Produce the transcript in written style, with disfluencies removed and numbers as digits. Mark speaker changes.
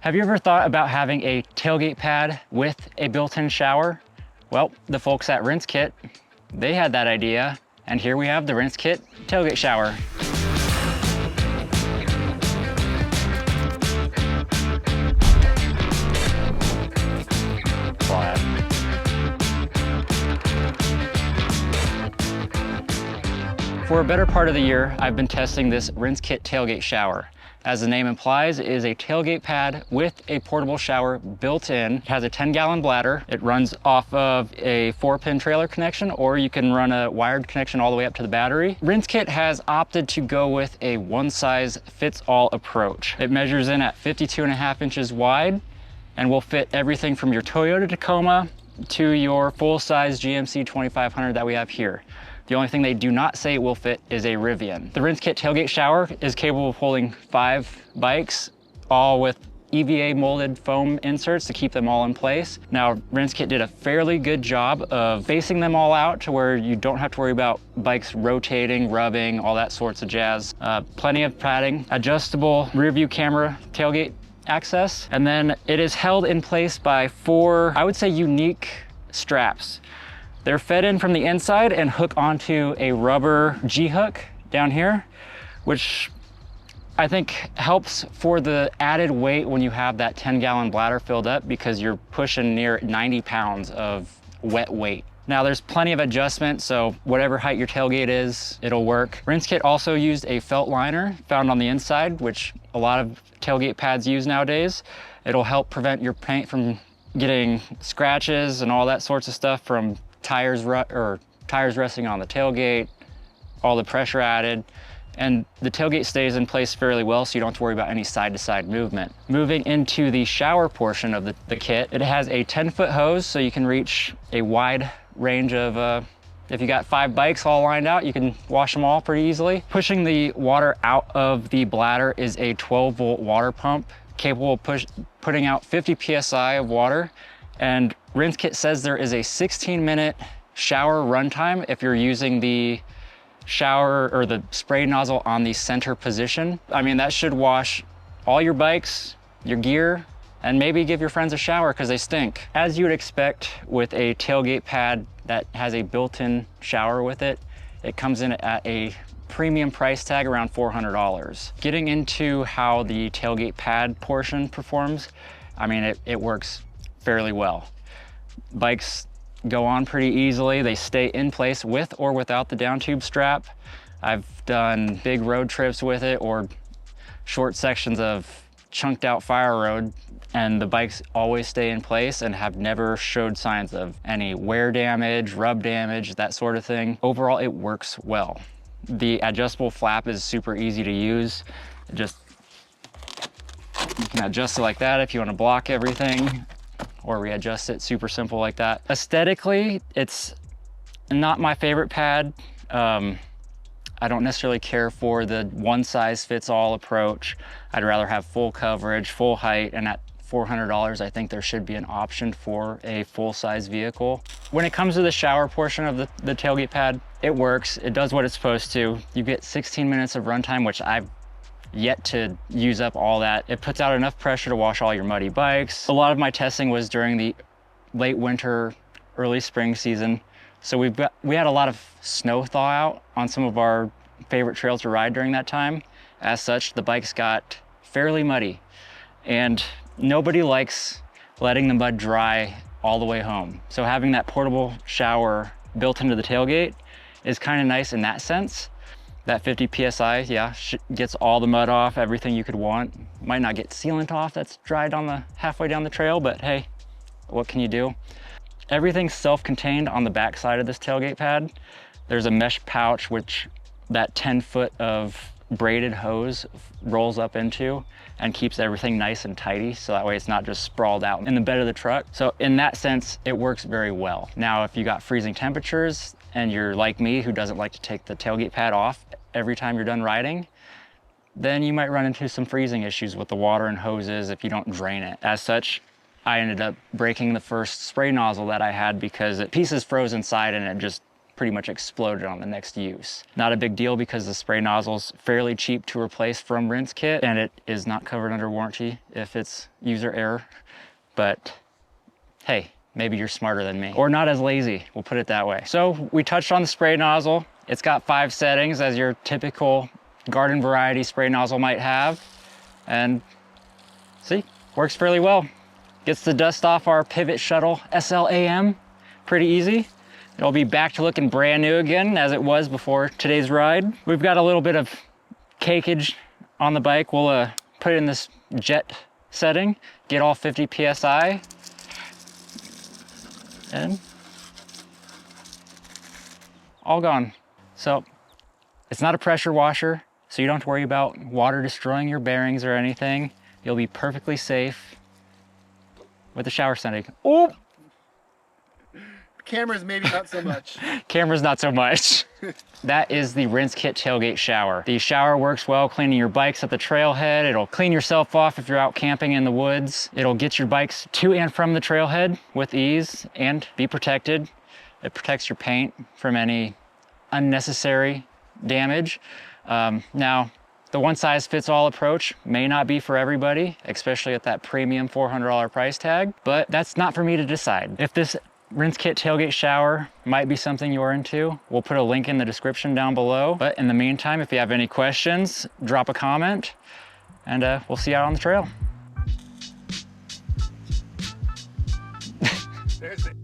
Speaker 1: Have you ever thought about having a tailgate pad with a built-in shower? Well, the folks at Rinse Kit, they had that idea, and here we have the Rinse Kit tailgate shower. For a better part of the year, I've been testing this Rinse Kit tailgate shower. As the name implies, it is a tailgate pad with a portable shower built in. It has a 10-gallon bladder. It runs off of a 4-pin trailer connection, or you can run a wired connection all the way up to the battery. Rinse Kit has opted to go with a one-size-fits-all approach. It measures in at 52.5 inches wide and will fit everything from your Toyota Tacoma to your full-size GMC 2500 that we have here. The only thing they do not say it will fit is a Rivian. The Rinse Kit tailgate shower is capable of holding 5 bikes, all with EVA molded foam inserts to keep them all in place. Now, Rinse Kit did a fairly good job of spacing them all out to where you don't have to worry about bikes rotating, rubbing, all that sorts of jazz. Plenty of padding, adjustable rear view camera tailgate access, and then it is held in place by 4, I would say, unique straps. They're fed in from the inside and hook onto a rubber G-hook down here, which I think helps for the added weight when you have that 10-gallon bladder filled up, because you're pushing near 90 pounds of wet weight. Now, there's plenty of adjustment, so whatever height your tailgate is, it'll work. Rinse Kit also used a felt liner found on the inside, which a lot of tailgate pads use nowadays. It'll help prevent your paint from getting scratches and all that sorts of stuff from tires resting on the tailgate, all the pressure added, and the tailgate stays in place fairly well, so you don't have to worry about any side-to-side movement. Moving into the shower portion of the kit, it has a 10-foot hose, so you can reach a wide range of, if you got 5 bikes all lined out, you can wash them all pretty easily. Pushing the water out of the bladder is a 12-volt water pump, capable of putting out 50 PSI of water. And Rinse Kit says there is a 16-minute shower runtime if you're using the shower or the spray nozzle on the center position. I mean, that should wash all your bikes, your gear, and maybe give your friends a shower because they stink. As you would expect with a tailgate pad that has a built-in shower with it, it comes in at a premium price tag around $400. Getting into how the tailgate pad portion performs, I mean, it works fairly well. Bikes go on pretty easily. They stay in place with or without the downtube strap. I've done big road trips with it or short sections of chunked out fire road, and the bikes always stay in place and have never showed signs of any wear damage, rub damage, that sort of thing. Overall, it works well. The adjustable flap is super easy to use. You can adjust it like that if you want to block everything, or readjust it, super simple like that. Aesthetically, it's not my favorite pad. I don't necessarily care for the one-size-fits-all approach. I'd rather have full coverage, full height, and at $400, I think there should be an option for a full-size vehicle. When it comes to the shower portion of the tailgate pad, it works. It does what it's supposed to. You get 16 minutes of runtime, which I've yet to use up all that. It puts out enough pressure to wash all your muddy bikes. A lot of my testing was during the late winter, early spring season. So we had a lot of snow thaw out on some of our favorite trails to ride during that time. As such, the bikes got fairly muddy, and nobody likes letting the mud dry all the way home. So having that portable shower built into the tailgate is kind of nice in that sense. That 50 PSI, yeah, gets all the mud off, everything you could want. Might not get sealant off that's dried on the halfway down the trail, but hey, what can you do? Everything's self-contained on the back side of this tailgate pad. There's a mesh pouch which that 10-foot of braided hose rolls up into and keeps everything nice and tidy, so that way it's not just sprawled out in the bed of the truck. So in that sense, it works very well. Now, if you got freezing temperatures and you're like me, who doesn't like to take the tailgate pad off every time you're done riding, then you might run into some freezing issues with the water and hoses if you don't drain it. As such, I ended up breaking the first spray nozzle that I had because the pieces froze inside and it just pretty much exploded on the next use. Not a big deal because the spray nozzle's fairly cheap to replace from rinse kit, and it is not covered under warranty if it's user error. But hey, maybe you're smarter than me, or not as lazy, we'll put it that way. So we touched on the spray nozzle. It's got 5 settings as your typical garden variety spray nozzle might have. And see, works fairly well. Gets the dust off our Pivot Shuttle SLAM pretty easy. It'll be back to looking brand new again as it was before today's ride. We've got a little bit of cakeage on the bike. We'll put it in this jet setting, get all 50 PSI, and all gone. So it's not a pressure washer, so you don't have to worry about water destroying your bearings or anything. You'll be perfectly safe with the shower setting. Oh!
Speaker 2: Cameras maybe not so much.
Speaker 1: Cameras not so much. That is the Rinse Kit Tailgate Shower. The shower works well cleaning your bikes at the trailhead. It'll clean yourself off if you're out camping in the woods. It'll get your bikes to and from the trailhead with ease and be protected. It protects your paint from any unnecessary damage. Now, the one-size-fits-all approach may not be for everybody, especially at that premium $400 price tag, but that's not for me to decide. If this Rinse Kit Tailgate Shower might be something you're into, we'll put a link in the description down below. But in the meantime, if you have any questions, drop a comment, and we'll see you out on the trail.
Speaker 2: There's it.